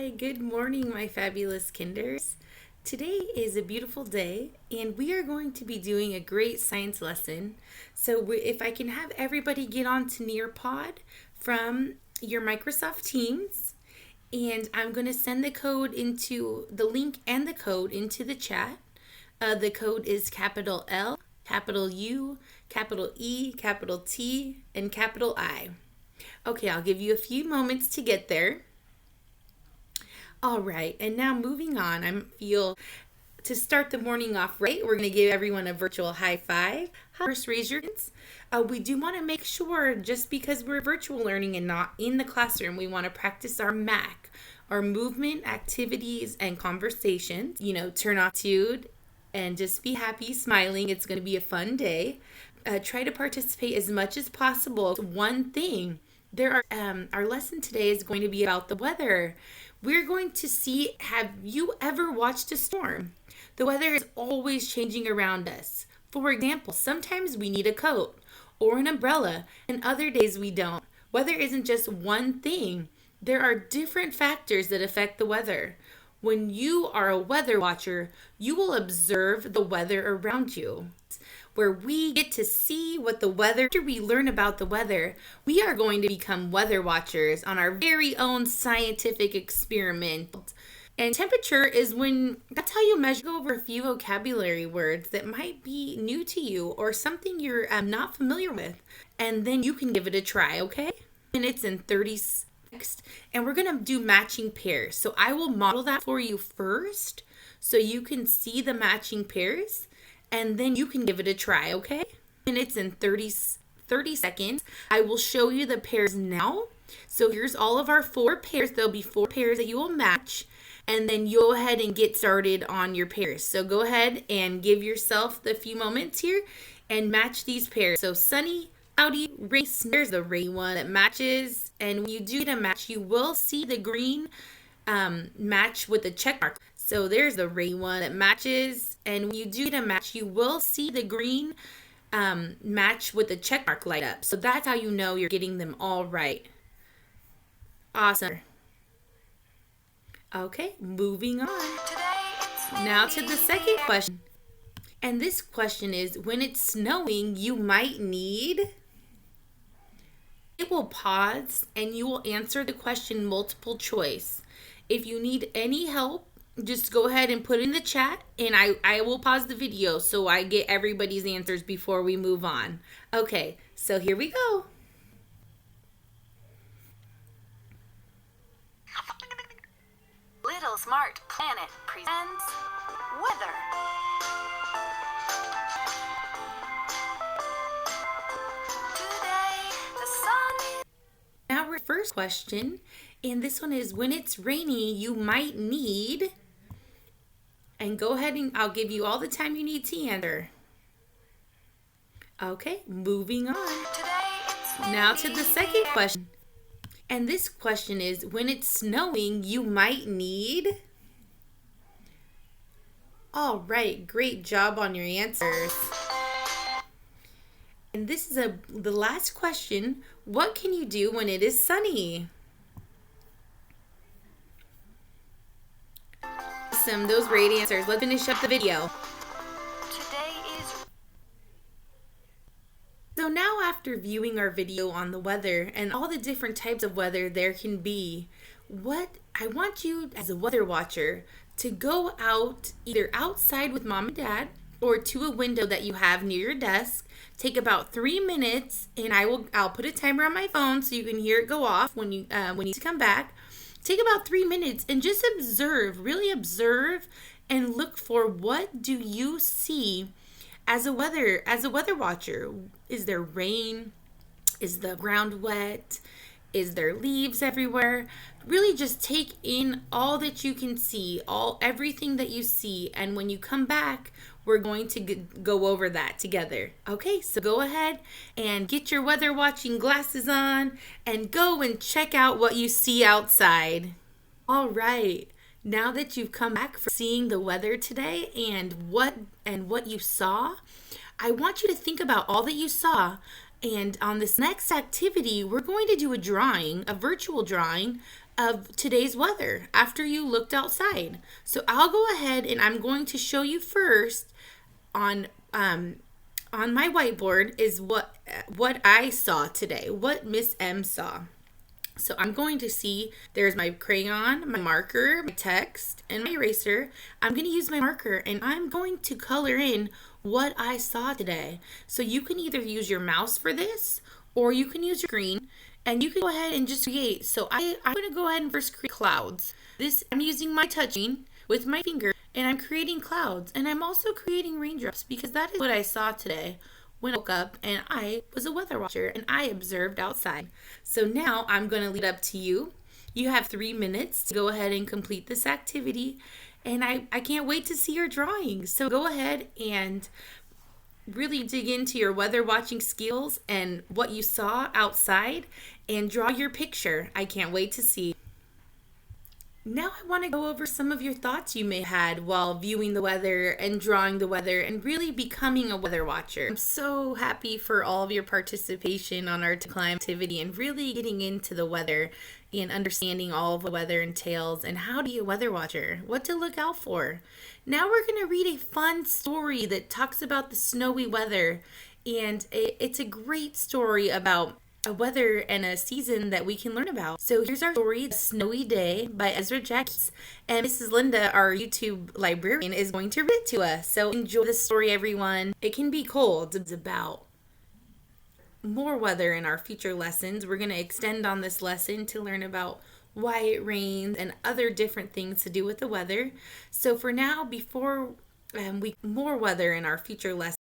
Hi, good morning, my fabulous kinders. Today is a beautiful day, and we are going to be doing a great science lesson. If I can have everybody get on to Nearpod from your Microsoft Teams, and I'm going to send the link and the code into the chat. The code is capital L, capital U, capital E, capital T, and capital I. Okay, I'll give you a few moments to get there. All right, and now moving on, to start the morning off right, we're going to give everyone a virtual high five. First, raise your hands. We do want to make sure, just because we're virtual learning and not in the classroom, we want to practice our MAC, our movement, activities, and conversations. Turn off attitude and just be happy, smiling. It's going to be a fun day. Try to participate as much as possible. One thing, our lesson today is going to be about the weather. We're going to see, have you ever watched a storm? The weather is always changing around us. For example, sometimes we need a coat or an umbrella, and other days we don't. Weather isn't just one thing. There are different factors that affect the weather. When you are a weather watcher, you will observe the weather around you, where we get to see what the weather. After we learn about the weather, we are going to become weather watchers on our very own scientific experiment. And temperature is that's how you measure. Go over a few vocabulary words that might be new to you or something you're not familiar with, and then you can give it a try, okay? Minutes and 30 next, and we're going to do matching pairs. So I will model that for you first so you can see the matching pairs, and then you can give it a try, okay? Minutes and 30 seconds. I will show you the pairs now. So here's all of our 4 pairs. There'll be 4 pairs that you will match, and then you'll go ahead and get started on your pairs. So go ahead and give yourself the few moments here and match these pairs. So sunny, cloudy, race. There's the rainy one that matches, and when you do get a match, you will see the green match with the check mark. So there's the rainy one that matches, and when you do get a match, you will see the green match with the check mark light up. So that's how you know you're getting them all right. Awesome. Okay, moving on. Now to the second question. And this question is, when it's snowing, you might need. It will pause and you will answer the question multiple choice. If you need any help, just go ahead and put it in the chat, and I will pause the video so I get everybody's answers before we move on. Okay, so here we go. Little Smart Planet presents weather. Today, the sun is... Now our first question, and this one is, when it's rainy, you might need. And go ahead and I'll give you all the time you need to answer. Okay, moving on. Now to the second question. And this question is, when it's snowing, you might need. All right, great job on your answers. And this is the last question. What can you do when it is sunny? Awesome, those great answers. Let's finish up the video. So now, after viewing our video on the weather and all the different types of weather there can be, I want you as a weather watcher to go out, either outside with mom and dad or to a window that you have near your desk. Take about 3 minutes, and I'll put a timer on my phone so you can hear it go off when you come back. Take about 3 minutes and just really observe and look for, what do you see as a weather watcher. Is there rain? Is the ground wet? Is there leaves everywhere? Really just take in all that you can see, everything that you see, and when you come back, we're going to go over that together. Okay, so go ahead and get your weather watching glasses on and go and check out what you see outside. All right. Now that you've come back from seeing the weather today and what you saw, I want you to think about all that you saw. And on this next activity, we're going to do a virtual drawing of today's weather after you looked outside. So I'll go ahead and I'm going to show you first on my whiteboard is what I saw today, what Miss M saw. So I'm going to see there's my crayon, my marker, my text, and my eraser. I'm going to use my marker and I'm going to color in what I saw today. So you can either use your mouse for this or you can use your screen and you can go ahead and just create. So I'm going to go ahead and first create clouds. I'm using my touching with my finger and I'm creating clouds and I'm also creating raindrops because that is what I saw today when I woke up and I was a weather watcher and I observed outside. So now I'm going to leave it up to you. You have 3 minutes to go ahead and complete this activity and I can't wait to see your drawings. So go ahead and really dig into your weather watching skills and what you saw outside and draw your picture. I can't wait to see. Now I want to go over some of your thoughts you may have had while viewing the weather and drawing the weather and really becoming a weather watcher. I'm so happy for all of your participation on our climb activity and really getting into the weather and understanding all of the weather entails and how to be a weather watcher, what to look out for. Now we're going to read a fun story that talks about the snowy weather, and it's a great story about a weather and a season that we can learn about. So here's our story, The Snowy Day by Ezra Jackson. And Mrs. Linda, our YouTube librarian, is going to read it to us. So enjoy the story, everyone. It can be cold. It's about more weather in our future lessons. We're going to extend on this lesson to learn about why it rains and other different things to do with the weather. So for now, before more weather in our future lessons,